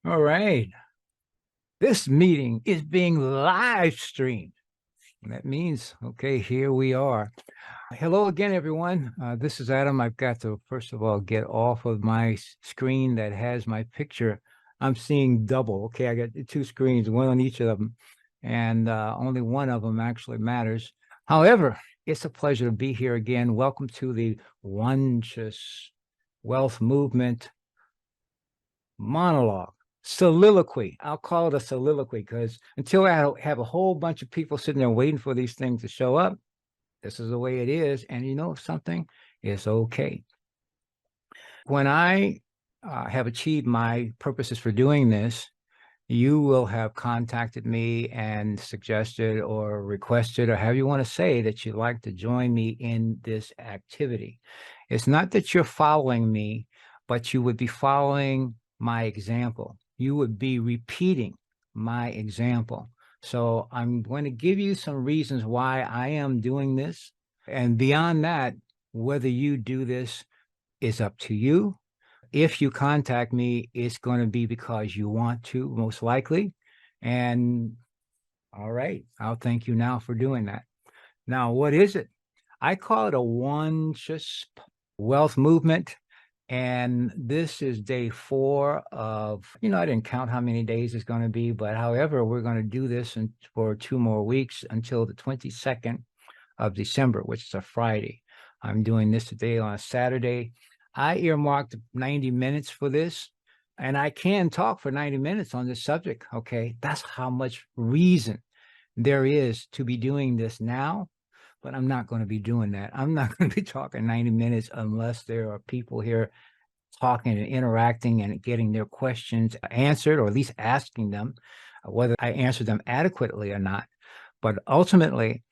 All right. This meeting is being live streamed. That means, okay, here we are. Hello again, everyone. This is Adam. I've got to, first of all, get off of my screen that has my picture. I'm seeing double. Okay, I got two screens, one on each of them, and only one of them actually matters. However, it's a pleasure to be here again. Welcome to the Onescious Wealth Movement monologue, soliloquy. I'll call it a soliloquy because until I have a whole bunch of people sitting there waiting for these things to show up, this is the way it is. And you know something? It's okay. When I have achieved my purposes for doing this, you will have contacted me and suggested or requested, or however you want to say, that you'd like to join me in this activity. It's not that you're following me, but you would be following my example. You would be repeating my example. So I'm going to give you some reasons why I am doing this. And beyond that, whether you do this is up to you. If you contact me, it's going to be because you want to, most likely. And all right, I'll thank you now for doing that. Now, what is it? I call it a Onescious Wealth Movement. And this is day 4 of, I didn't count how many days it's going to be, but however, we're going to do this for 2 more weeks until the 22nd of December, which is a Friday. I'm doing this today on a Saturday. I earmarked 90 minutes for this, and I can talk for 90 minutes on this subject, okay? That's how much reason there is to be doing this now, but I'm not going to be doing that. I'm not going to be talking 90 minutes unless there are people here talking and interacting and getting their questions answered, or at least asking them whether I answered them adequately or not. But ultimately,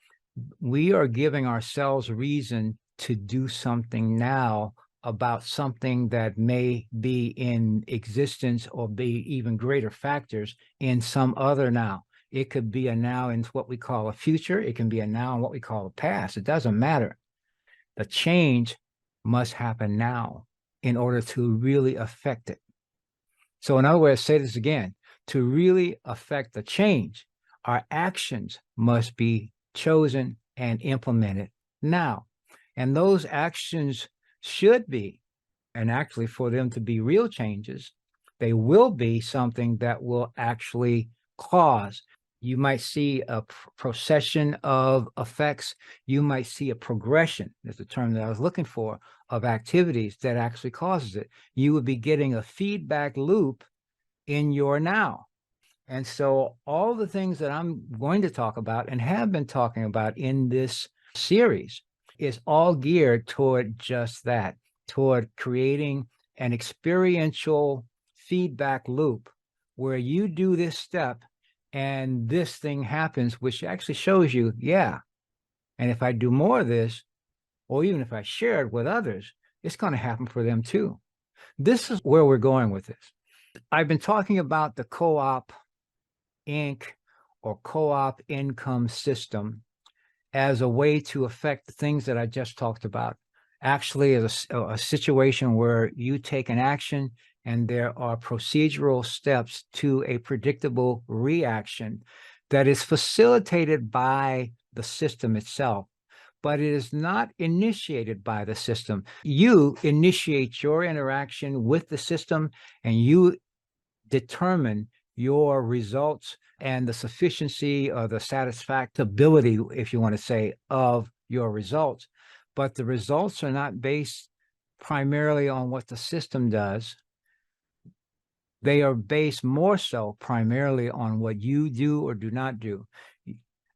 we are giving ourselves reason to do something now about something that may be in existence or be even greater factors in some other now. It could be a now in what we call a future. It can be a now in what we call a past. It doesn't matter. The change must happen now in order to really affect it. So in other words, say this again, to really affect the change, our actions must be chosen and implemented now. And those actions should be, and actually for them to be real changes, they will be something that will actually cause. You might see a procession of effects. You might see a progression, is the term that I was looking for, of activities that actually causes it. You would be getting a feedback loop in your now. And so all the things that I'm going to talk about and have been talking about in this series is all geared toward just that, toward creating an experiential feedback loop where you do this step and this thing happens, which actually shows you, yeah, and if I do more of this, or even if I share it with others, it's going to happen for them too. This is where we're going with this. I've been talking about the co-op Inc. or co-op income system as a way to affect the things that I just talked about. Actually, as a situation where you take an action and there are procedural steps to a predictable reaction that is facilitated by the system itself, but it is not initiated by the system. You initiate your interaction with the system and you determine your results and the sufficiency or the satisfactability, if you want to say, of your results. But the results are not based primarily on what the system does. They are based more so primarily on what you do or do not do.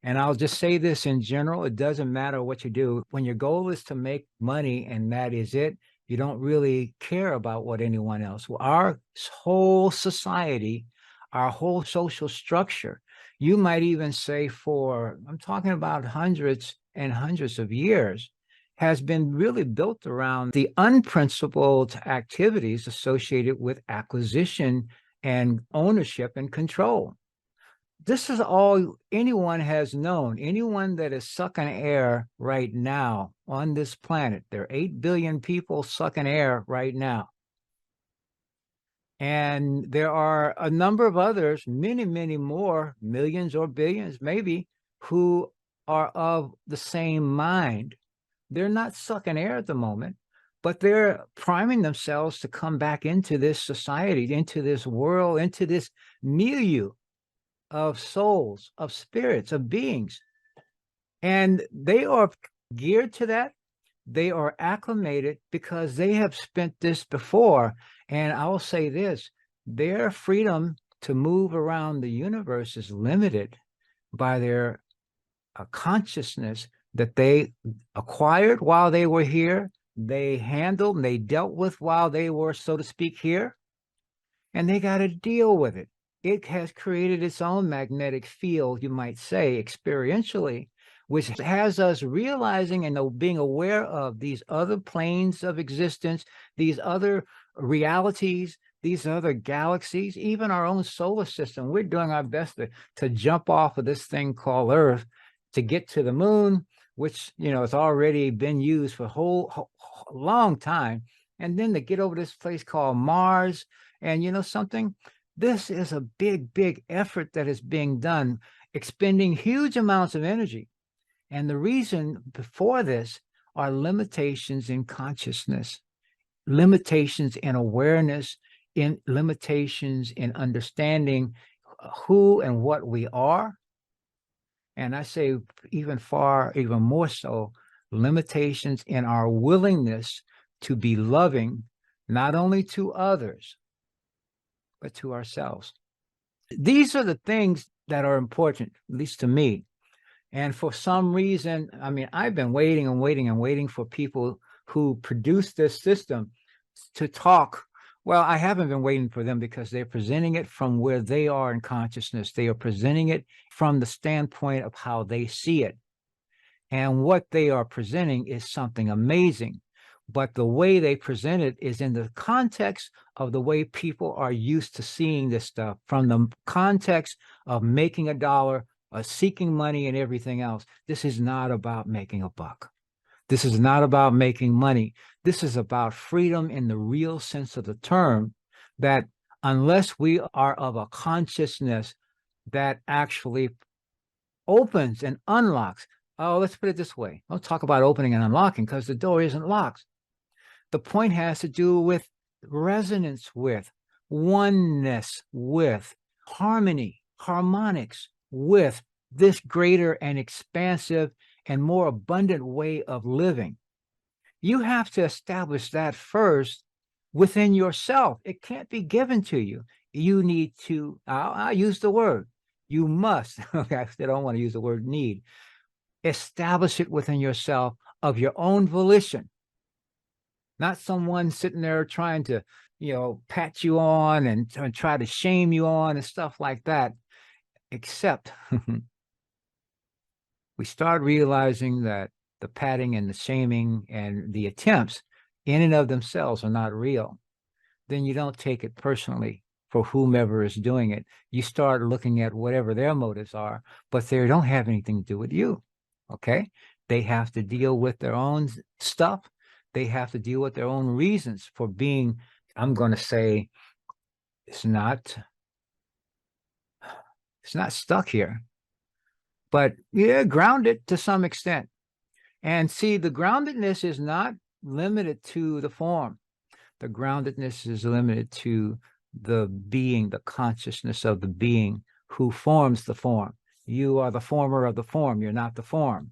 And I'll just say this in general, it doesn't matter what you do. When your goal is to make money and that is it, you don't really care about what anyone else. Our whole society, our whole social structure, you might even say I'm talking about hundreds and hundreds of years, has been really built around the unprincipled activities associated with acquisition and ownership and control. This is all anyone has known. Anyone that is sucking air right now on this planet, there are 8 billion people sucking air right now. And there are a number of others, many, many more, millions or billions maybe, who are of the same mind. They're not sucking air at the moment, but they're priming themselves to come back into this society, into this world, into this milieu of souls, of spirits, of beings. And they are geared to that. They are acclimated because they have spent this before. And I will say this, their freedom to move around the universe is limited by their consciousness that they acquired while they were here, they handled and they dealt with while they were, so to speak, here, and they got to deal with it. It has created its own magnetic field, you might say, experientially, which has us realizing and being aware of these other planes of existence, these other realities, these other galaxies, even our own solar system. We're doing our best to jump off of this thing called Earth to get to the moon, which, has already been used for a whole long time. And then to get over this place called Mars. And something, this is a big, big effort that is being done, expending huge amounts of energy. And the reason before this are limitations in consciousness, limitations in awareness, in limitations in understanding who and what we are. And I say even more so, limitations in our willingness to be loving, not only to others, but to ourselves. These are the things that are important, at least to me. And for some reason, I've been waiting and waiting and waiting for people who produce this system to talk. Well, I haven't been waiting for them because they're presenting it from where they are in consciousness. They are presenting it from the standpoint of how they see it. And what they are presenting is something amazing. But the way they present it is in the context of the way people are used to seeing this stuff, from the context of making a dollar, seeking money and everything else. This is not about making a buck. This is not about making money. This is about freedom in the real sense of the term, that unless we are of a consciousness that actually opens and unlocks. Oh, let's put it this way. Don't talk about opening and unlocking because the door isn't locked. The point has to do with resonance with, oneness with, harmony, harmonics with this greater and expansive and more abundant way of living. You have to establish that first within yourself. It can't be given to you. You need to, I'll use the word, you must, I don't want to use the word need, establish it within yourself of your own volition. Not someone sitting there trying to, pat you on and try to shame you on and stuff like that. Except we start realizing that the patting and the shaming and the attempts in and of themselves are not real. Then you don't take it personally for whomever is doing it. You start looking at whatever their motives are, but they don't have anything to do with you. Okay? They have to deal with their own stuff. They have to deal with their own reasons for being, I'm going to say, it's not stuck here, but yeah, grounded to some extent. And see, the groundedness is not limited to the form. The groundedness is limited to the being, the consciousness of the being who forms the form. You are the former of the form. You're not the form.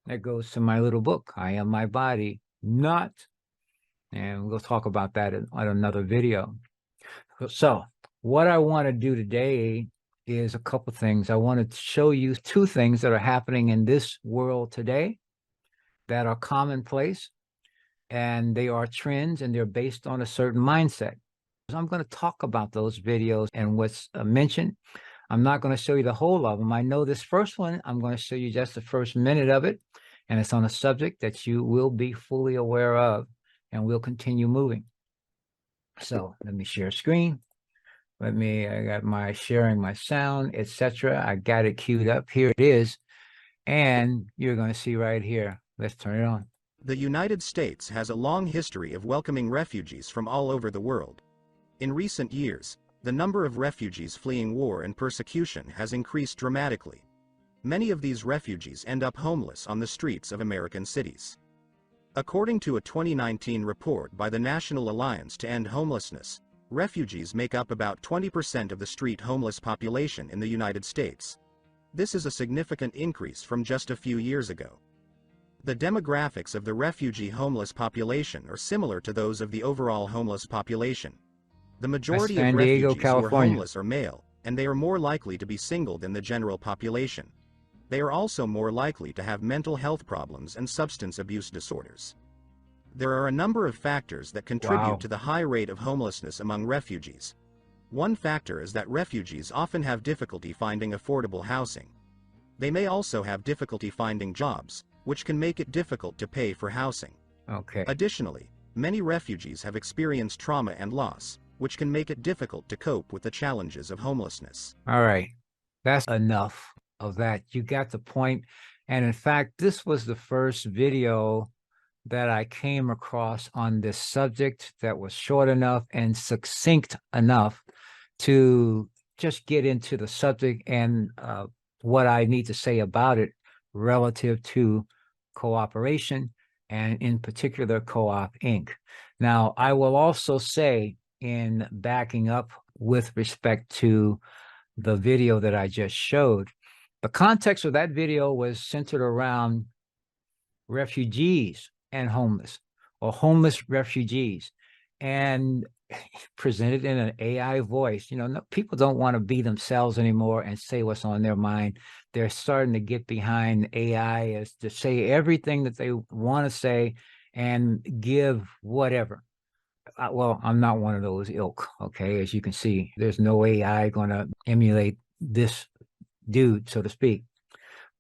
That goes to my little book, I Am My Body, Not. And we'll talk about that in another video. So what I want to do today is a couple things. I want to show you two things that are happening in this world today that are commonplace, and they are trends, and they're based on a certain mindset. So I'm going to talk about those videos and what's mentioned. I'm not going to show you the whole of them. I know this first one, I'm going to show you just the first minute of it, and it's on a subject that you will be fully aware of, and we'll continue moving. So let me share screen. I got my sharing my sound, etc. I got it queued up. Here it is. And you're going to see right here. Let's turn it on. The United States has a long history of welcoming refugees from all over the world. In recent years, the number of refugees fleeing war and persecution has increased dramatically. Many of these refugees end up homeless on the streets of American cities. According to a 2019 report by the National Alliance to End Homelessness, refugees make up about 20% of the street homeless population in the United States. This is a significant increase from just a few years ago. The demographics of the refugee homeless population are similar to those of the overall homeless population. The majority of San Diego, refugees who are California. homeless are male, and they are more likely to be single than the general population. They are also more likely to have mental health problems and substance abuse disorders. There are a number of factors that contribute Wow. to the high rate of homelessness among refugees. One factor is that refugees often have difficulty finding affordable housing. They may also have difficulty finding jobs, which can make it difficult to pay for housing. Okay. Additionally, many refugees have experienced trauma and loss, which can make it difficult to cope with the challenges of homelessness. All right. That's enough of that. You got the point. And in fact, this was the first video that I came across on this subject that was short enough and succinct enough to just get into the subject and what I need to say about it relative to cooperation and in particular coopinc. Now, I will also say in backing up with respect to the video that I just showed, the context of that video was centered around refugees and homeless, or homeless refugees, and presented in an AI voice. You know, no, people don't want to be themselves anymore and say what's on their mind. They're starting to get behind AI as to say everything that they want to say and give whatever. Well, I'm not one of those ilk, okay? As you can see, there's no AI going to emulate this dude, so to speak.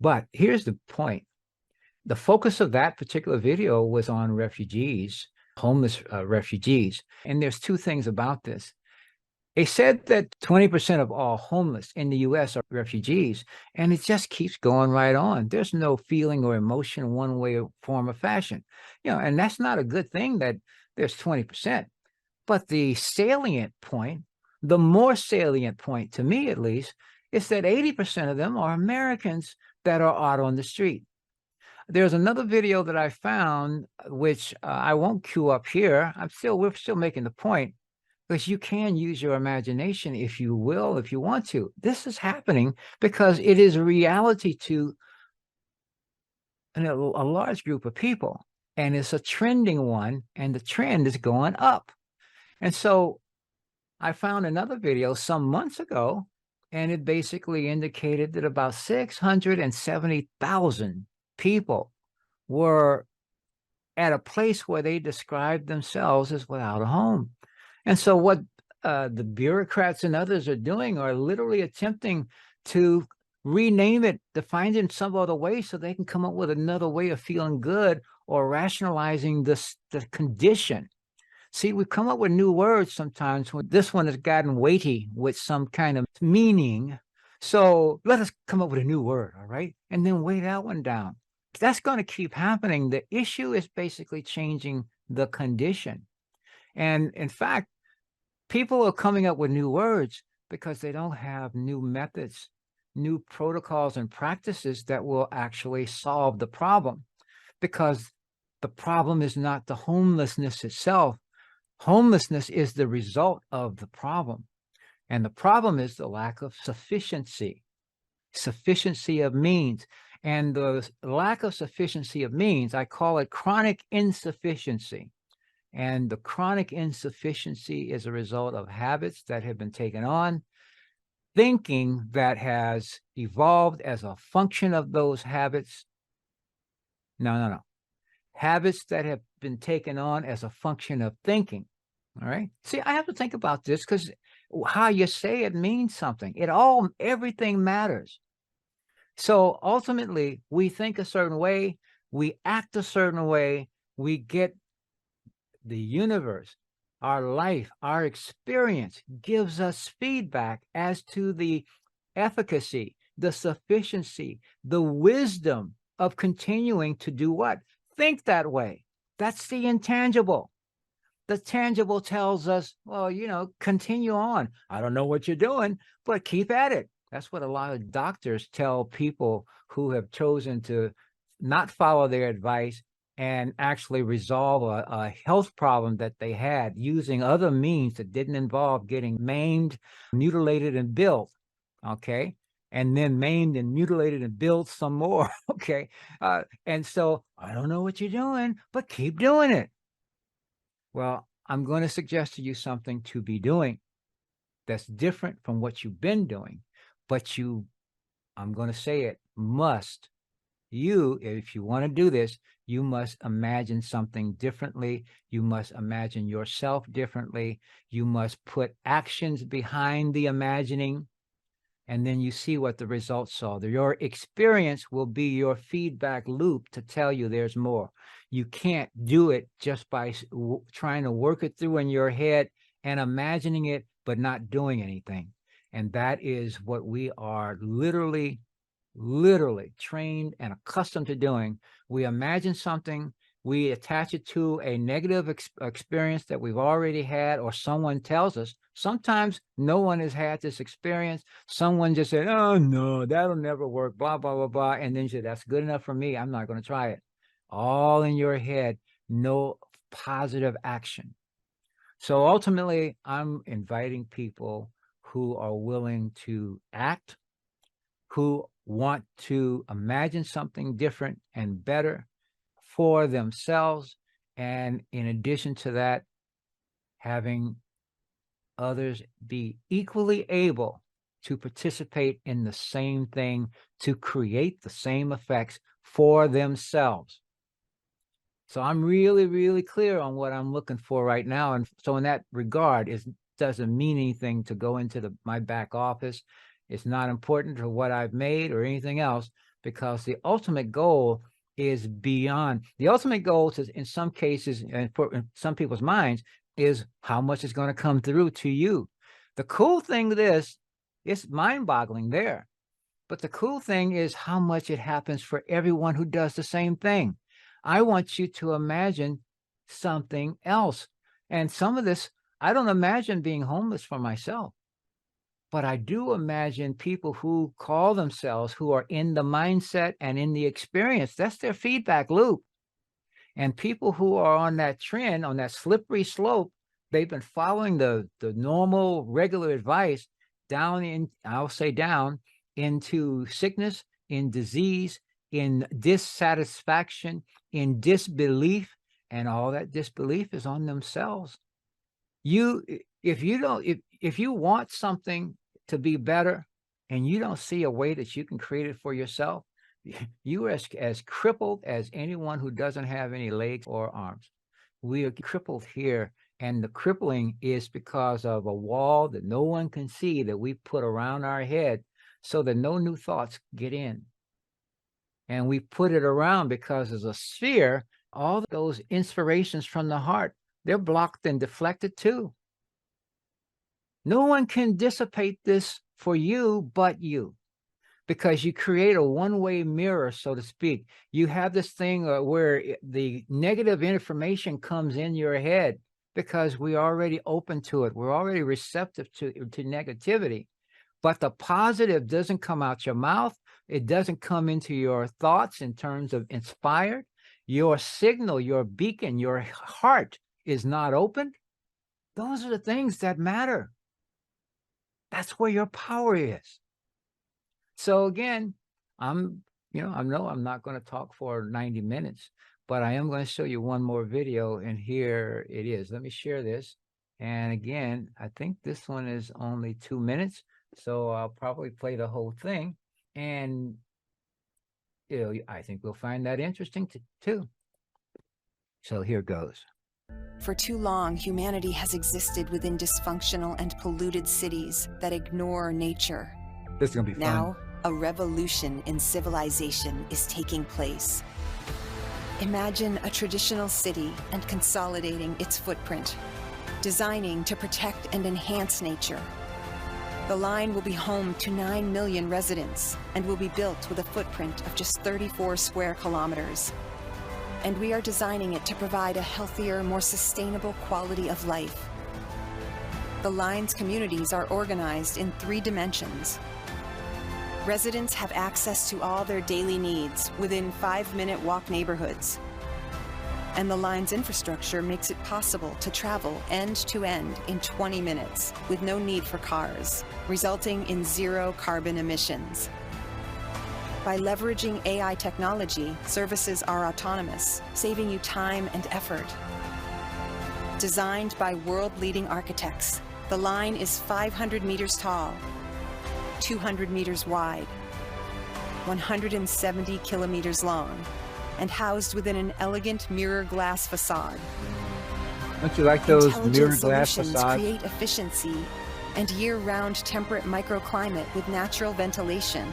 But here's the point. The focus of that particular video was on refugees, homeless refugees. And there's two things about this. They said that 20% of all homeless in the U.S. are refugees, and it just keeps going right on. There's no feeling or emotion one way, form, or fashion. You know, and that's not a good thing that there's 20%. But the salient point, the more salient point to me at least, is that 80% of them are Americans that are out on the street. There's another video that I found, which I won't cue up here. We're still making the point, because you can use your imagination if you will, if you want to. This is happening because it is a reality to a large group of people, and it's a trending one, and the trend is going up. And so I found another video some months ago, and it basically indicated that about 670,000 people were at a place where they described themselves as without a home. And so what the bureaucrats and others are doing are literally attempting to rename it, to find it in some other way so they can come up with another way of feeling good or rationalizing the condition. See, we come up with new words sometimes when this one has gotten weighty with some kind of meaning. So let us come up with a new word, all right? And then weigh that one down. That's going to keep happening. The issue is basically changing the condition. And in fact, people are coming up with new words because they don't have new methods, new protocols and practices that will actually solve the problem. Because the problem is not the homelessness itself. Homelessness is the result of the problem. And the problem is the lack of sufficiency of means. And the lack of sufficiency of means, I call it chronic insufficiency. And the chronic insufficiency is a result of habits that have been taken on, thinking that has evolved as a function of those habits. No. Habits that have been taken on as a function of thinking. All right. See, I have to think about this because how you say it means something. Everything matters. So ultimately, we think a certain way, we act a certain way, we get the universe, our life, our experience gives us feedback as to the efficacy, the sufficiency, the wisdom of continuing to do what? think that way. That's the intangible. The tangible tells us, well, continue on. I don't know what you're doing, but keep at it. That's what a lot of doctors tell people who have chosen to not follow their advice and actually resolve a health problem that they had using other means that didn't involve getting maimed, mutilated, and built. Okay. And then maimed and mutilated and built some more. Okay. And so I don't know what you're doing, but keep doing it. Well, I'm going to suggest to you something to be doing that's different from what you've been doing, but I'm going to say it, if you want to do this, you must imagine something differently. You must imagine yourself differently. You must put actions behind the imagining. And then you see what the results are. Your experience will be your feedback loop to tell you there's more. You can't do it just by trying to work it through in your head and imagining it, but not doing anything. And that is what we are literally trained and accustomed to doing. We imagine something, we attach it to a negative experience that we've already had, or someone tells us. Sometimes no one has had this experience. Someone just said, oh, no, that'll never work, blah, blah, blah, blah. And then you say, that's good enough for me. I'm not going to try it. All in your head, no positive action. So ultimately, I'm inviting people who are willing to act, who want to imagine something different and better for themselves. And in addition to that, having others be equally able to participate in the same thing, to create the same effects for themselves. So I'm really, really clear on what I'm looking for right now. And so in that regard, it doesn't mean anything to go into my back office. It's not important to what I've made or anything else, because the ultimate goal is beyond. The ultimate goal is, in some cases, and in some people's minds, is how much is going to come through to you. The cool thing with this, it's mind-boggling there. But the cool thing is how much it happens for everyone who does the same thing. I want you to imagine something else. And some of this, I don't imagine being homeless for myself, but I do imagine people who call themselves, who are in the mindset and in the experience. That's their feedback loop. And people who are on that trend, on that slippery slope, they've been following the normal, regular advice I'll say down into sickness, in disease, in dissatisfaction, in disbelief, and all that disbelief is on themselves. If you want something to be better and you don't see a way that you can create it for yourself, you are as crippled as anyone who doesn't have any legs or arms. We are crippled here, and the crippling is because of a wall that no one can see that we put around our head so that no new thoughts get in. And we put it around because as a sphere, all those inspirations from the heart, they're blocked and deflected too. No one can dissipate this for you but you, because you create a one-way mirror, so to speak. You have this thing where the negative information comes in your head because we're already open to it. We're already receptive to negativity. But the positive doesn't come out your mouth. It doesn't come into your thoughts in terms of inspired. Your signal, your beacon, your heart is not open. Those are the things that matter. That's where your power is. So again, I know I'm not going to talk for 90 minutes, but I am going to show you one more video, and here it is. Let me share this. And again, I think this one is only 2 minutes, so I'll probably play the whole thing. And I think we'll find that interesting too. So here goes. For too long, humanity has existed within dysfunctional and polluted cities that ignore nature. This is going to be fun. Now, a revolution in civilization is taking place. Imagine a traditional city and consolidating its footprint, designing to protect and enhance nature. The line will be home to 9 million residents and will be built with a footprint of just 34 square kilometers. and we are designing it to provide a healthier, more sustainable quality of life. The line's communities are organized in 3 dimensions. Residents have access to all their daily needs within 5-minute walk neighborhoods. And the line's infrastructure makes it possible to travel end to end in 20 minutes with no need for cars, resulting in 0 carbon emissions. By leveraging AI technology, services are autonomous, saving you time and effort. Designed by world-leading architects, the line is 500 meters tall, 200 meters wide, 170 kilometers long, and housed within an elegant mirror glass facade. Don't you like those Intelligent mirror glass solutions facades? create efficiency and year-round temperate microclimate with natural ventilation.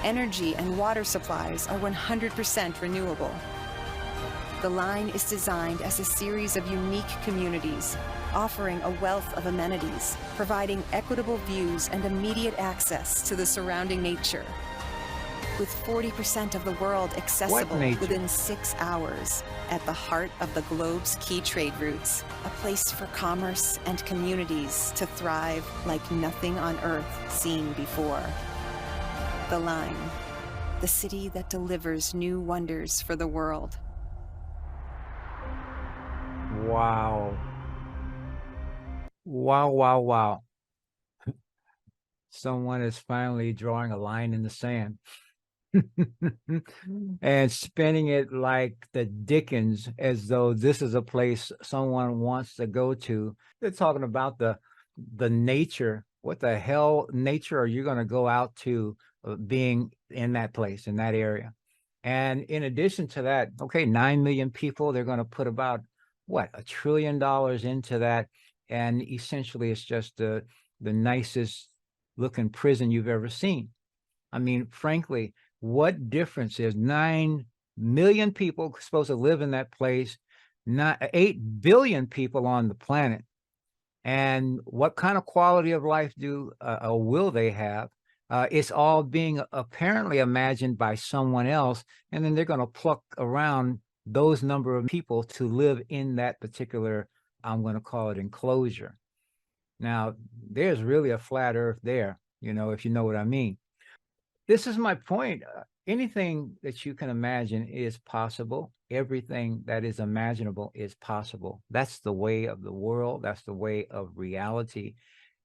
Energy and water supplies are 100% renewable. The line is designed as a series of unique communities, offering a wealth of amenities, providing equitable views and immediate access to the surrounding nature. With 40% of the world accessible nature? within 6 hours, at the heart of the globe's key trade routes, a place for commerce and communities to thrive like nothing on Earth seen before. The Line, the city that delivers new wonders for the world. Wow. Wow, wow, wow. Someone is finally drawing a line in the sand and spinning it like the Dickens, as though this is a place someone wants to go to. They're talking about the nature. What the hell nature are you going to go out to being in that place, in that area? And in addition to that, okay, 9 million people, they're going to put about, what, $1 trillion into that. And essentially it's just the nicest looking prison you've ever seen. I mean, frankly, what difference is 9 million people supposed to live in that place, not 8 billion people on the planet? And what kind of quality of life do or will they have? It's all being apparently imagined by someone else, and then they're going to pluck around those number of people to live in that particular, I'm going to call it, enclosure. Now, there's really a flat earth there, you know, if you know what I mean. This is my point. Anything that you can imagine is possible. Everything that is imaginable is possible. That's the way of the world. That's the way of reality.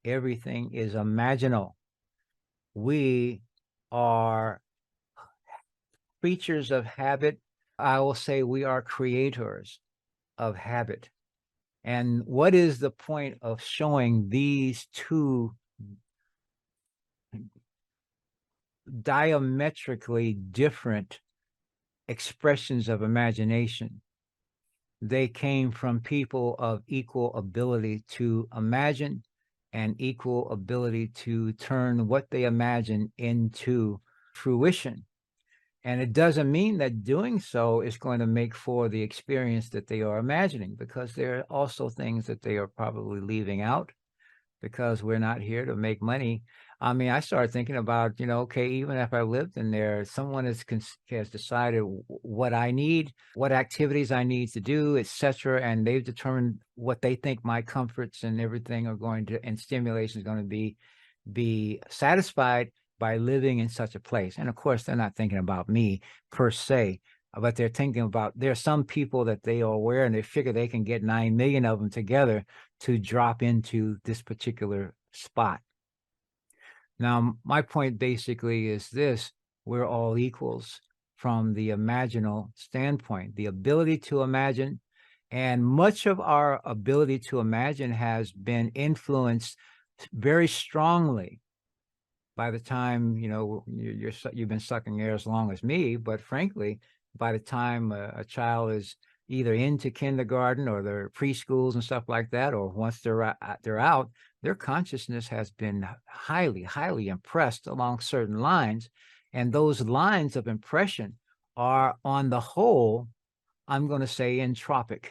Everything is imaginable. We are creatures of habit. I will say we are creators of habit. And what is the point of showing these two diametrically different expressions of imagination? They came from people of equal ability to imagine and equal ability to turn what they imagine into fruition. And it doesn't mean that doing so is going to make for the experience that they are imagining, because there are also things that they are probably leaving out because we're not here to make money. I mean, I started thinking about, you know, okay, even if I lived in there, someone has decided what I need, what activities I need to do, etc., and they've determined what they think my comforts and everything are going to, and stimulation is going to be satisfied by living in such a place. And of course, they're not thinking about me per se, but they're thinking about, there are some people that they are aware, and they figure they can get 9 million of them together to drop into this particular spot. Now, my point basically is this: we're all equals from the imaginal standpoint, the ability to imagine. And much of our ability to imagine has been influenced very strongly by the time, you know, you've been sucking air as long as me, but frankly, by the time a child is either into kindergarten or their preschools and stuff like that, or once they're out, their consciousness has been highly, highly impressed along certain lines. And those lines of impression are, on the whole, I'm going to say, entropic.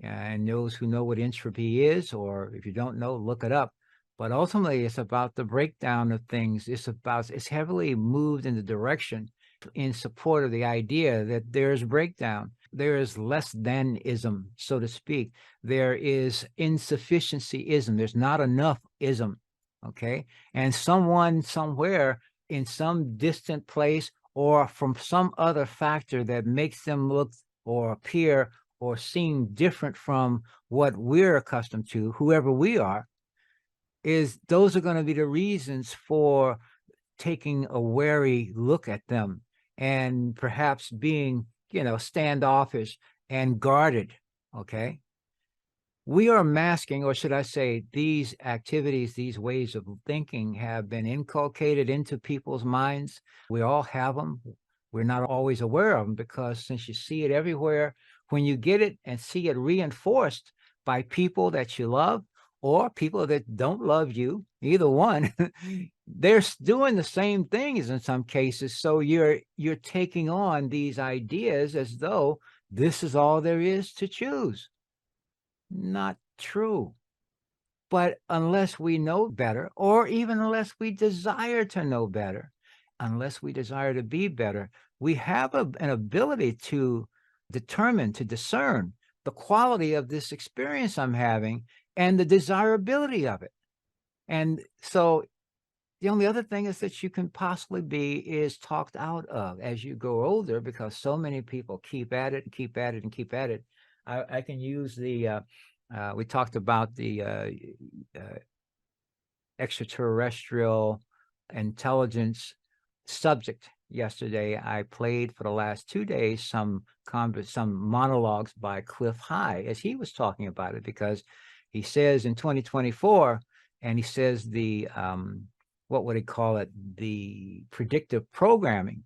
And those who know what entropy is, or if you don't know, look it up. But ultimately, it's about the breakdown of things. It's heavily moved in the direction in support of the idea that there's breakdown. there is less than-ism, so to speak. There is insufficiency-ism. There's not enough-ism, okay? And someone somewhere in some distant place or from some other factor that makes them look or appear or seem different from what we're accustomed to, whoever we are, those are going to be the reasons for taking a wary look at them and perhaps being, standoffish and guarded, okay? We are masking, or should I say, these activities, these ways of thinking have been inculcated into people's minds. We all have them. We're not always aware of them because since you see it everywhere, when you get it and see it reinforced by people that you love or people that don't love you, either one, they're doing the same things in some cases. So you're taking on these ideas as though this is all there is to choose. Not true. But unless we know better, or even unless we desire to know better, unless we desire to be better, we have an ability to determine, to discern the quality of this experience I'm having and the desirability of it. And so the only other thing is that you can possibly be is talked out of as you grow older, because so many people keep at it and keep at it and keep at it. I can use the, we talked about the extraterrestrial intelligence subject yesterday. I played for the last 2 days some monologues by Cliff High as he was talking about it, because he says in 2024, and he says the, what would he call it? The predictive programming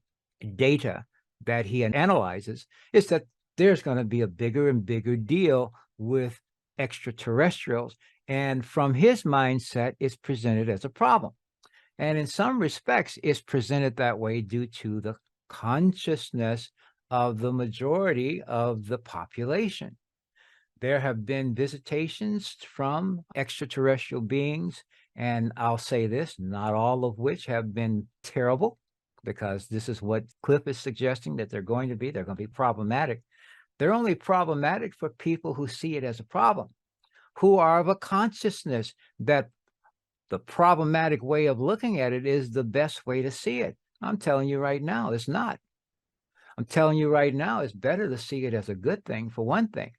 data that he analyzes is that there's going to be a bigger and bigger deal with extraterrestrials. And from his mindset, it's presented as a problem. And in some respects, it's presented that way due to the consciousness of the majority of the population. There have been visitations from extraterrestrial beings, and I'll say this, not all of which have been terrible, because this is what Cliff is suggesting that they're going to be. They're going to be problematic. They're only problematic for people who see it as a problem, who are of a consciousness that the problematic way of looking at it is the best way to see it. I'm telling you right now, it's not. I'm telling you right now, it's better to see it as a good thing, for one thing,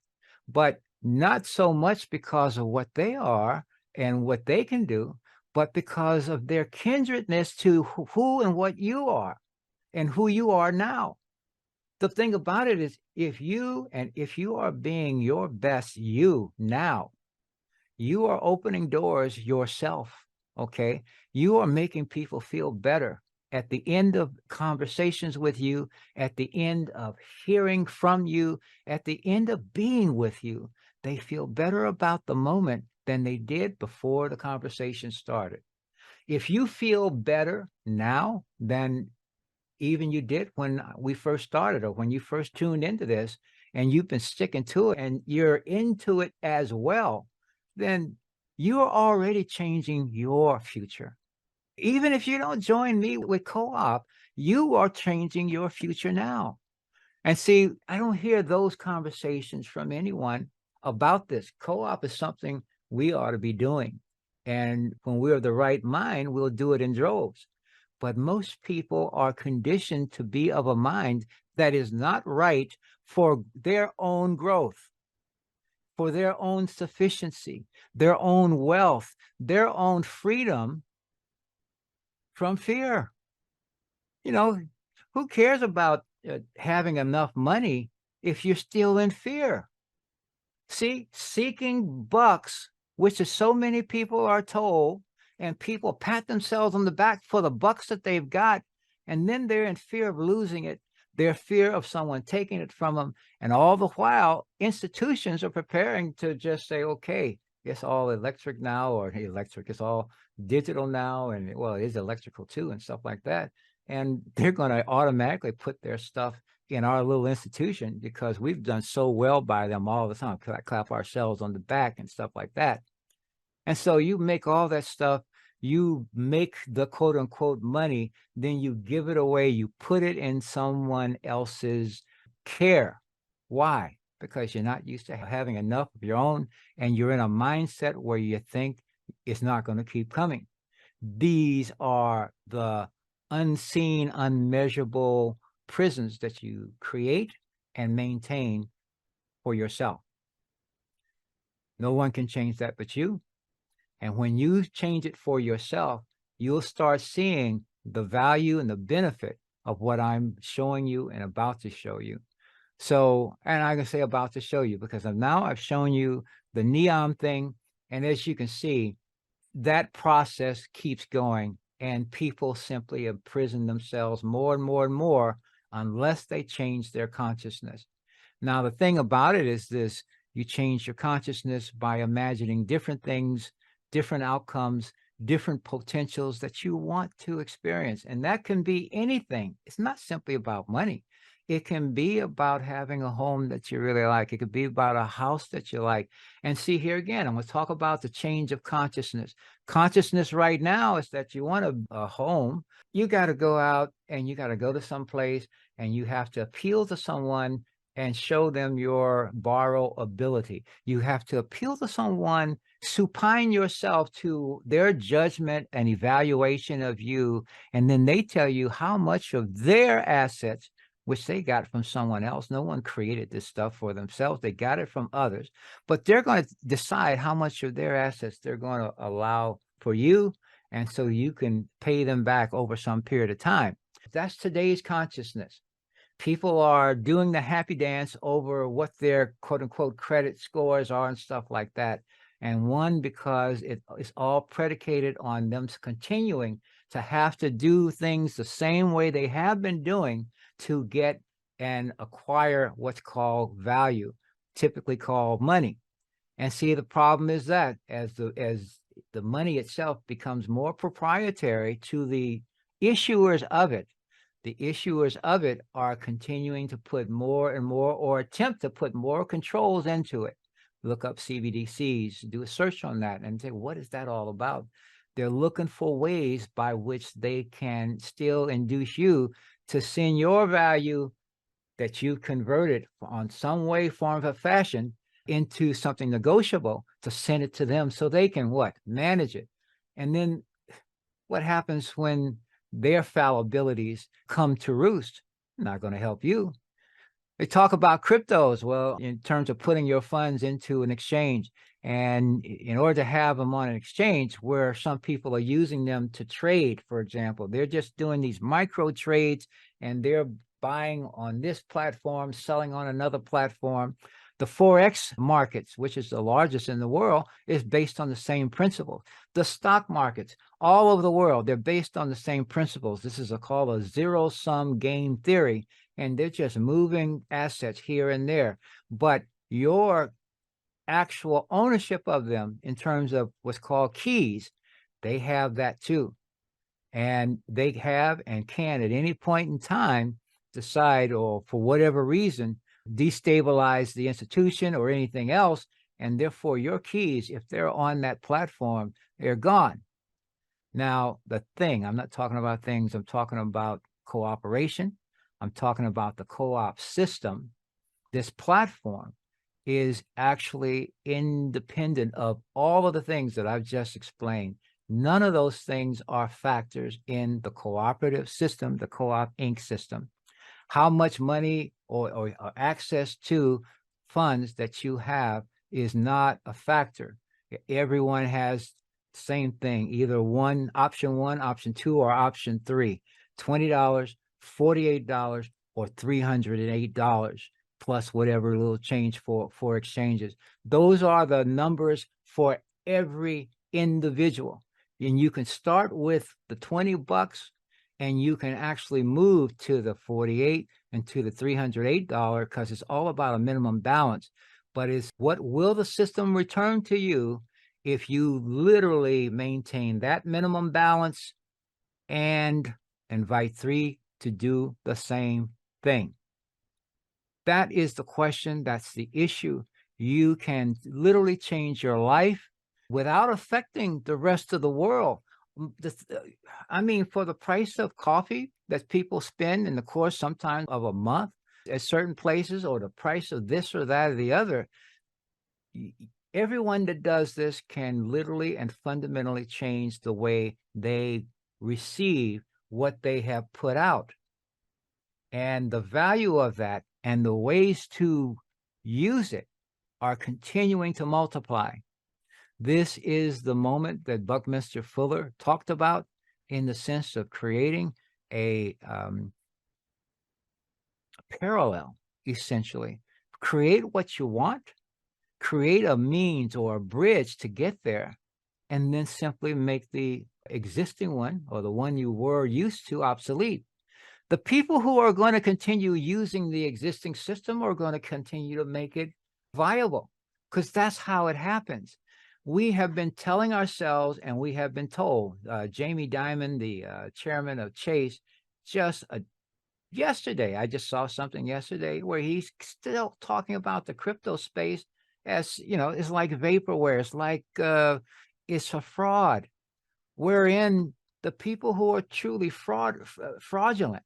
but not so much because of what they are and what they can do, but because of their kindredness to who and what you are and who you are now. The thing about it is, if you are being your best you now, you are opening doors yourself, okay? You are making people feel better at the end of conversations with you, at the end of hearing from you, at the end of being with you. They feel better about the moment than they did before the conversation started. If you feel better now than even you did when we first started, or when you first tuned into this, and you've been sticking to it and you're into it as well, then you're already changing your future. Even if you don't join me with co-op, you are changing your future now. And see, I don't hear those conversations from anyone about this. Co-op is something we ought to be doing. And when we're of the right mind, we'll do it in droves. But most people are conditioned to be of a mind that is not right for their own growth, for their own sufficiency, their own wealth, their own freedom from fear. Who cares about having enough money if you're still in fear? See, seeking bucks, which is so many people are told, and people pat themselves on the back for the bucks that they've got, and then they're in fear of losing it. They're fear of someone taking it from them. And all the while, institutions are preparing to just say, okay, it's all electric now, or it's all digital now. And well, it is electrical too, and stuff like that. And they're going to automatically put their stuff in our little institution because we've done so well by them all the time, clap ourselves on the back and stuff like that. And so you make all that stuff, you make the quote unquote money, then you give it away, you put it in someone else's care. Why? Because you're not used to having enough of your own, and you're in a mindset where you think it's not going to keep coming. These are the unseen, unmeasurable prisons that you create and maintain for yourself. No one can change that but you. And when you change it for yourself, you'll start seeing the value and the benefit of what I'm showing you and about to show you. So, and I can say about to show you because now I've shown you the NEOM thing. And as you can see, that process keeps going, and people simply imprison themselves more and more and more unless they change their consciousness. Now, the thing about it is this: you change your consciousness by imagining different things, different outcomes, different potentials that you want to experience. And that can be anything. It's not simply about money. It can be about having a home that you really like. It could be about a house that you like. And see, here again, I'm going to talk about the change of consciousness. Consciousness right now is that you want a home. You got to go out and you got to go to some place and you have to appeal to someone and show them your borrow ability. You have to appeal to someone, supine yourself to their judgment and evaluation of you, and then they tell you how much of their assets, which they got from someone else. No one created this stuff for themselves. They got it from others, but they're going to decide how much of their assets they're going to allow for you. And so you can pay them back over some period of time. That's today's consciousness. People are doing the happy dance over what their quote unquote credit scores are and stuff like that. And one, because it's all predicated on them continuing to have to do things the same way they have been doing to get and acquire what's called value, typically called money. And see, the problem is that as the money itself becomes more proprietary to the issuers of it, the issuers of it are continuing to put more and more, or attempt to put more controls into it. Look up CBDCs, do a search on that and say, what is that all about? They're looking for ways by which they can still induce you to send your value that you've converted on some way, form, or fashion into something negotiable, to send it to them so they can what? Manage it. And then what happens when their fallibilities come to roost? Not going to help you. They talk about cryptos. Well, in terms of putting your funds into an exchange, and in order to have them on an exchange where some people are using them to trade, for example, they're just doing these micro trades and they're buying on this platform, selling on another platform. The Forex markets, which is the largest in the world, is based on the same principles. The stock markets all over the world, they're based on the same principles. This is called a zero-sum game theory, and they're just moving assets here and there. But your actual ownership of them in terms of what's called keys, they have that too. And they have and can at any point in time decide, or for whatever reason, destabilize the institution or anything else, and therefore your keys, if they're on that platform, they're gone. Now, the thing, I'm not talking about things, I'm talking about cooperation. I'm talking about the co-op system. This platform is actually independent of all of the things that I've just explained. None of those things are factors in the cooperative system, the coopinc system. How much money or access to funds that you have is not a factor. Everyone has the same thing, either option one, option two, or option three. $20, $48, or $308, plus whatever little change for exchanges. Those are the numbers for every individual. And you can start with the $20 and you can actually move to the 48 and to the $308 because it's all about a minimum balance. But it's what will the system return to you if you literally maintain that minimum balance and invite three to do the same thing? That is the question. That's the issue. You can literally change your life without affecting the rest of the world. I mean, for the price of coffee that people spend in the course sometimes of a month, at certain places, or the price of this or that or the other. Everyone that does this can literally and fundamentally change the way they receive what they have put out. And the value of that and the ways to use it are continuing to multiply. This is the moment that Buckminster Fuller talked about, in the sense of creating a parallel, essentially. Create what you want, create a means or a bridge to get there, and then simply make the existing one, or the one you were used to, obsolete. The people who are going to continue using the existing system are going to continue to make it viable, because that's how it happens. We have been telling ourselves, and we have been told, Jamie Dimon, the chairman of Chase, just yesterday, I just saw something yesterday where he's still talking about the crypto space as, it's like vaporware. It's like it's a fraud, wherein the people who are truly fraudulent,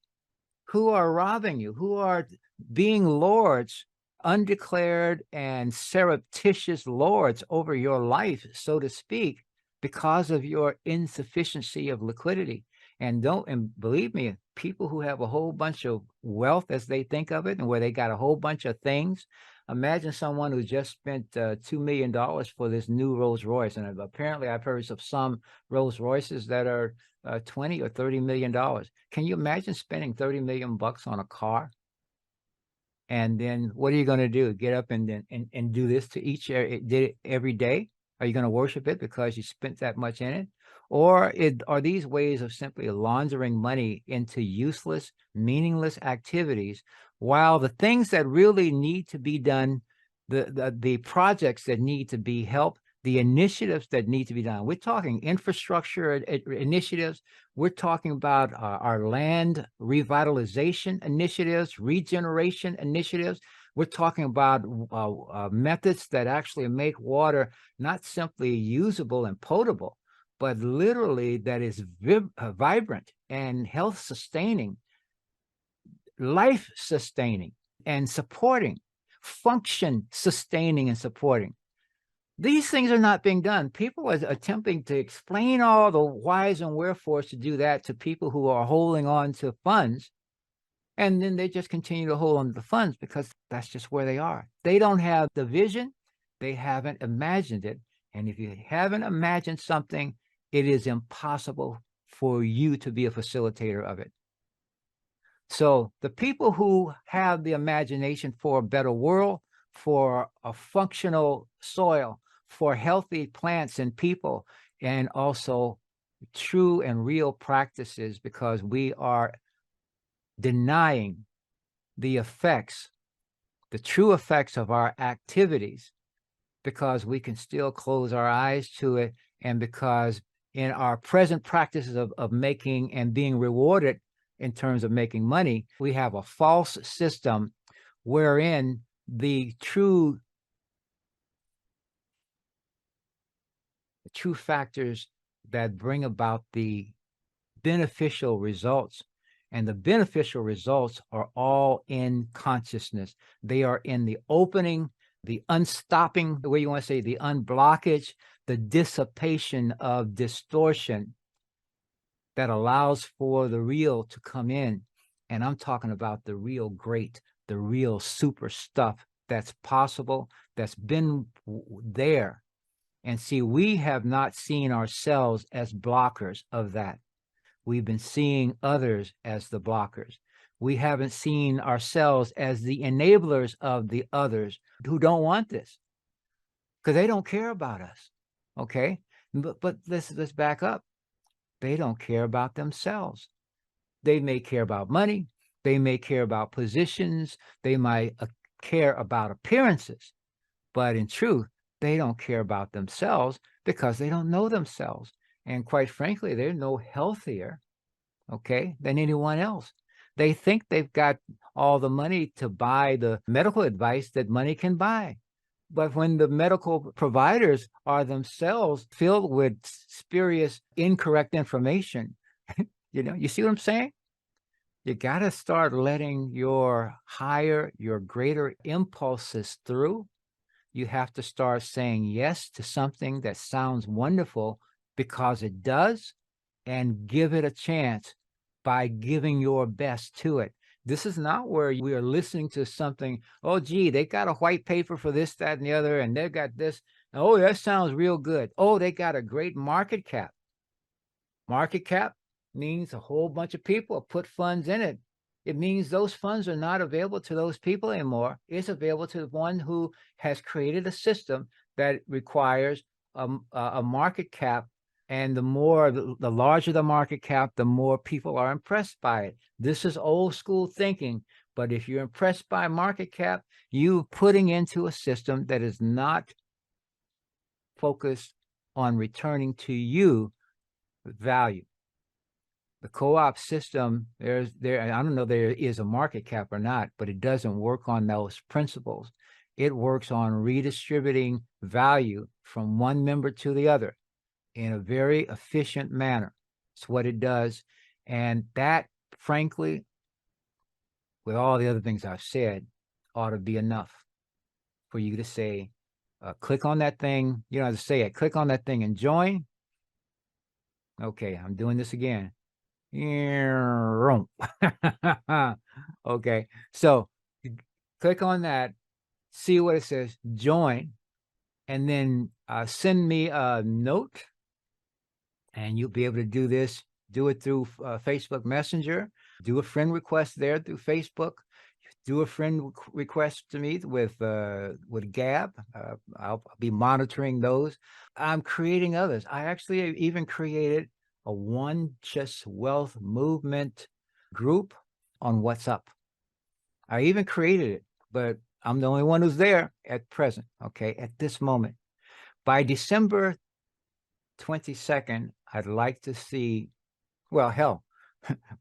who are robbing you, who are being lords, undeclared and surreptitious lords over your life, so to speak, because of your insufficiency of liquidity. And believe me, people who have a whole bunch of wealth, as they think of it, and where they got a whole bunch of things. Imagine someone who just spent $2 million for this new Rolls Royce. And apparently I've heard of some Rolls Royces that are 20 or $30 million. Can you imagine spending 30 million bucks on a car? And then what are you going to do? Get up and do this to did it every day? Are you going to worship it because you spent that much in it? Or are these ways of simply laundering money into useless, meaningless activities, while the things that really need to be done, the projects that need to be helped, the initiatives that need to be done? We're talking infrastructure initiatives. We're talking about our land revitalization initiatives, regeneration initiatives. We're talking about methods that actually make water not simply usable and potable, but literally that is vibrant and health sustaining, life sustaining and supporting, function sustaining and supporting. These things are not being done. People are attempting to explain all the whys and wherefores to do that to people who are holding on to funds. And then they just continue to hold on to the funds because that's just where they are. They don't have the vision. They haven't imagined it. And if you haven't imagined something, it is impossible for you to be a facilitator of it. So the people who have the imagination for a better world, for a functional soil, for healthy plants and people, and also true and real practices, because we are denying the effects, the true effects of our activities, because we can still close our eyes to it, and because in our present practices of making and being rewarded in terms of making money, we have a false system wherein the true factors that bring about the beneficial results, and the beneficial results are all in consciousness. They are in the opening, the unstopping, the way you want to say, the unblockage, the dissipation of distortion that allows for the real to come in. And I'm talking about the real great, the real super stuff that's possible, that's been there. And see, we have not seen ourselves as blockers of that. We've been seeing others as the blockers. We haven't seen ourselves as the enablers of the others who don't want this, because they don't care about us. Okay, but let's back up. They don't care about themselves. They may care about money. They may care about positions. They might care about appearances. But in truth, they don't care about themselves because they don't know themselves. And quite frankly, they're no healthier, okay, than anyone else. They think they've got all the money to buy the medical advice that money can buy. But when the medical providers are themselves filled with spurious, incorrect information, you see what I'm saying? You got to start letting your higher, your greater impulses through. You have to start saying yes to something that sounds wonderful because it does, and give it a chance by giving your best to it. This is not where we are listening to something. Oh, gee, they got a white paper for this, that, and the other, and they got this. Oh, that sounds real good. Oh, they got a great market cap. Market cap means a whole bunch of people put funds in it. It means those funds are not available to those people anymore. It's available to the one who has created a system that requires a market cap. And the larger the market cap, the more people are impressed by it. This is old school thinking. But if you're impressed by market cap, you putting into a system that is not focused on returning to you value. The co-op system, I don't know there is a market cap or not, but it doesn't work on those principles. It works on redistributing value from one member to the other in a very efficient manner. It's what it does. And that, frankly, with all the other things I've said, ought to be enough for you to say, click on that thing. You don't have to say it. Click on that thing and join. Okay, I'm doing this again. Okay, so click on that, see what it says, join, and then send me a note, and you'll be able to do this. Do it through Facebook Messenger. Do a friend request there through Facebook. Do a friend request to me with Gab. I'll be monitoring those. I'm creating others. I actually even created a Onescious Wealth Movement group on WhatsApp. I even created it, but I'm the only one who's there at present, okay, at this moment. By December 22nd, I'd like to see, well, hell,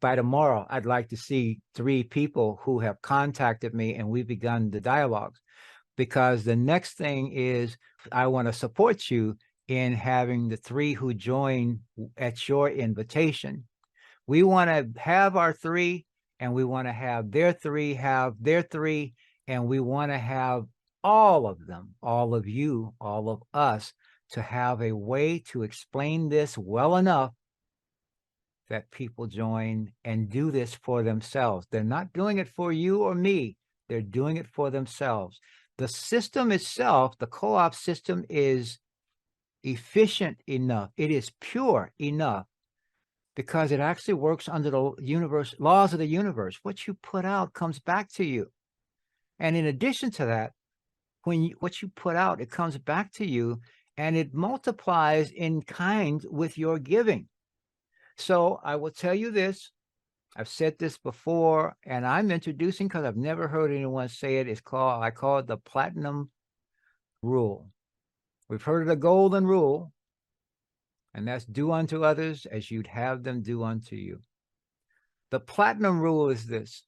by tomorrow, I'd like to see 3 people who have contacted me and we've begun the dialogues, because the next thing is I want to support you in having the 3 who join at your invitation. We want to have our 3, and we want to have their 3, and we want to have all of them, all of you, all of us, to have a way to explain this well enough that people join and do this for themselves. They're not doing it for you or me. They're doing it for themselves. The system itself, the co-op system, is efficient enough. It is pure enough because it actually works under the universe, laws of the universe. What you put out comes back to you. And in addition to that, what you put out, it comes back to you and it multiplies in kind with your giving. So I will tell you this. I've said this before, and I'm introducing, because I've never heard anyone say it. I call it the platinum rule. We've heard of the golden rule, and that's do unto others as you'd have them do unto you. The platinum rule is this: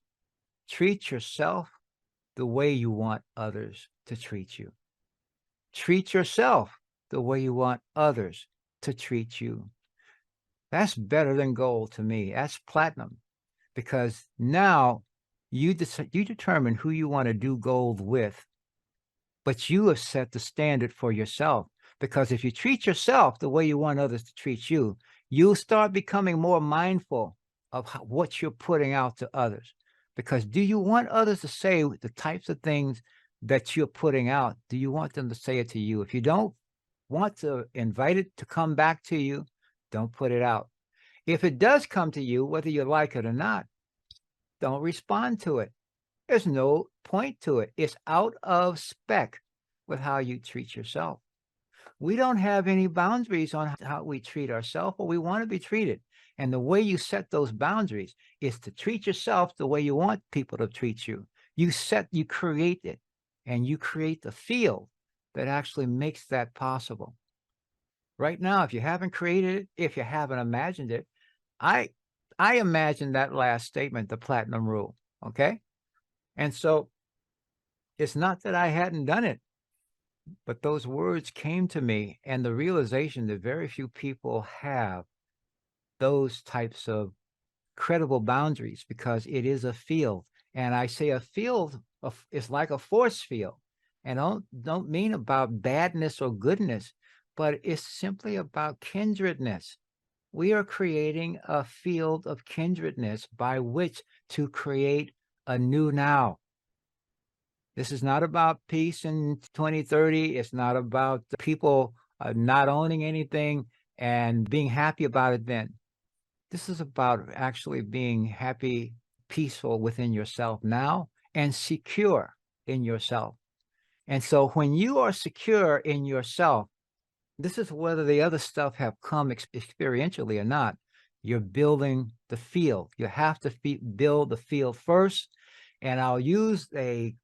treat yourself the way you want others to treat you. Treat yourself the way you want others to treat you. That's better than gold to me. That's platinum, because now you determine who you want to do gold with, but you have set the standard for yourself. Because if you treat yourself the way you want others to treat you, you'll start becoming more mindful of what you're putting out to others. Because do you want others to say the types of things that you're putting out? Do you want them to say it to you? If you don't want to invite it to come back to you, don't put it out. If it does come to you, whether you like it or not, don't respond to it. There's no point to it. It's out of spec with how you treat yourself. We don't have any boundaries on how we treat ourselves, or we want to be treated. And the way you set those boundaries is to treat yourself the way you want people to treat you. You create it, and you create the field that actually makes that possible. Right now, if you haven't created it, if you haven't imagined it, I imagine that last statement, the platinum rule, okay? And so it's not that I hadn't done it, but those words came to me, and the realization that very few people have those types of credible boundaries, because it is a field. And I say a field is like a force field. And don't mean about badness or goodness, but it's simply about kindredness. We are creating a field of kindredness by which to create a new now. This is not about peace in 2030. It's not about people not owning anything and being happy about it then. This is about actually being happy, peaceful within yourself now, and secure in yourself. And so when you are secure in yourself, this is whether the other stuff have come experientially or not. You're building the field. You have to build the field first. And I'll use a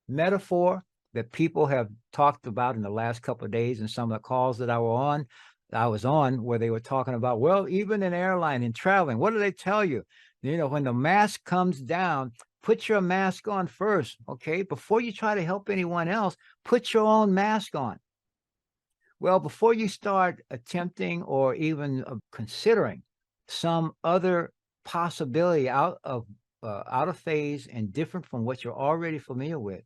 metaphor that people have talked about in the last couple of days in some of the calls that I was on, where they were talking about, well, even in airline and traveling, what do they tell you? You know, when the mask comes down, put your mask on first, okay? Before you try to help anyone else, put your own mask on. Well, before you start attempting or even considering some other possibility out of phase and different from what you're already familiar with,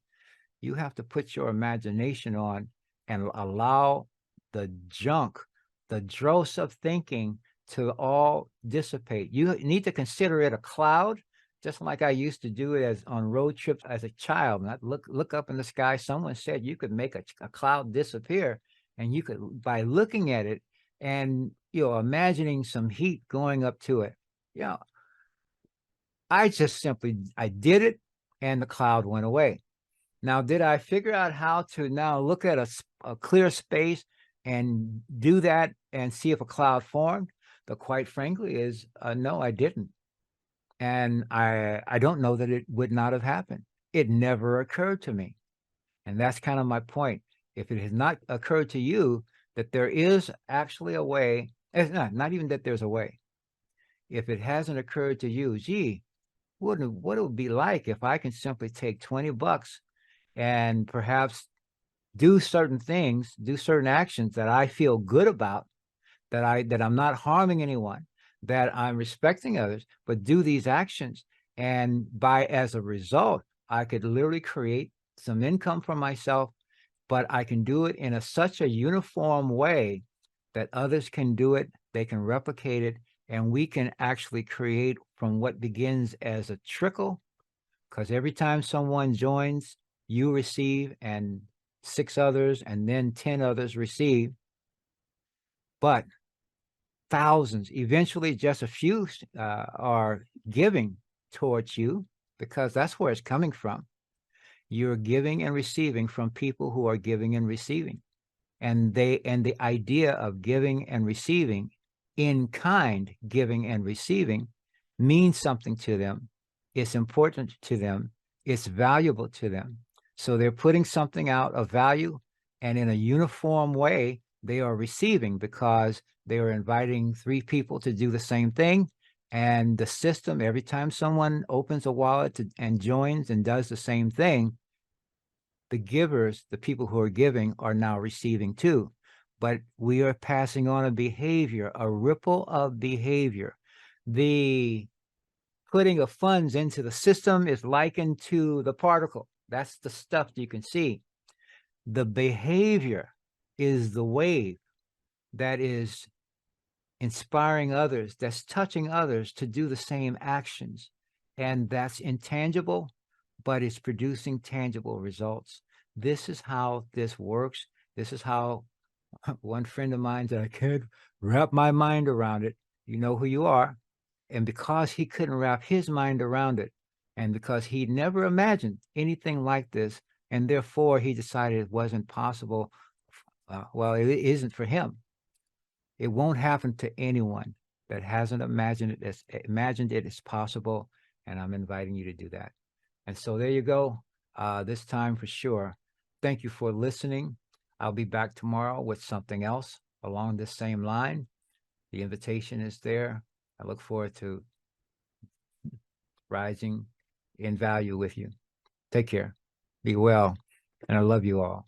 you have to put your imagination on and allow the junk, the dross of thinking to all dissipate. You need to consider it a cloud, just like I used to do it as on road trips as a child. And I'd look up in the sky. Someone said you could make a cloud disappear, and you could, by looking at it and, you know, imagining some heat going up to it. Yeah, I did it, and the cloud went away. Now, did I figure out how to now look at a clear space and do that and see if a cloud formed? But quite frankly is, no, I didn't. And I don't know that it would not have happened. It never occurred to me. And that's kind of my point. If it has not occurred to you that there is actually a way, it's not even that there's a way. If it hasn't occurred to you, gee, what it would be like if I can simply take $20 and perhaps do certain things, do certain actions that I feel good about, that I'm not harming anyone, that I'm respecting others, but do these actions. And as a result, I could literally create some income for myself, but I can do it in such a uniform way that others can do it, they can replicate it, and we can actually create from what begins as a trickle, because every time someone joins, you receive, and 6 others, and then 10 others receive. But thousands, eventually just a few are giving towards you, because that's where it's coming from. You're giving and receiving from people who are giving and receiving. And the idea of giving and receiving, in kind, giving and receiving, means something to them. It's important to them. It's valuable to them. So they're putting something out of value, and in a uniform way, they are receiving, because they are inviting 3 people to do the same thing. And the system, every time someone opens a wallet and joins and does the same thing, the givers, the people who are giving, are now receiving too. But we are passing on a behavior, a ripple of behavior. The putting of funds into the system is likened to the particle. That's the stuff you can see. The behavior is the wave that is inspiring others, that's touching others to do the same actions. And that's intangible, but it's producing tangible results. This is how this works. This is how one friend of mine said, I can't wrap my mind around it. You know who you are. And because he couldn't wrap his mind around it, and because he never imagined anything like this, and therefore he decided it wasn't possible, well, it isn't for him. It won't happen to anyone that hasn't imagined it as possible, and I'm inviting you to do that. And so there you go, this time for sure. Thank you for listening. I'll be back tomorrow with something else along this same line. The invitation is there. I look forward to rising in value with you. Take care. Be well. And I love you all.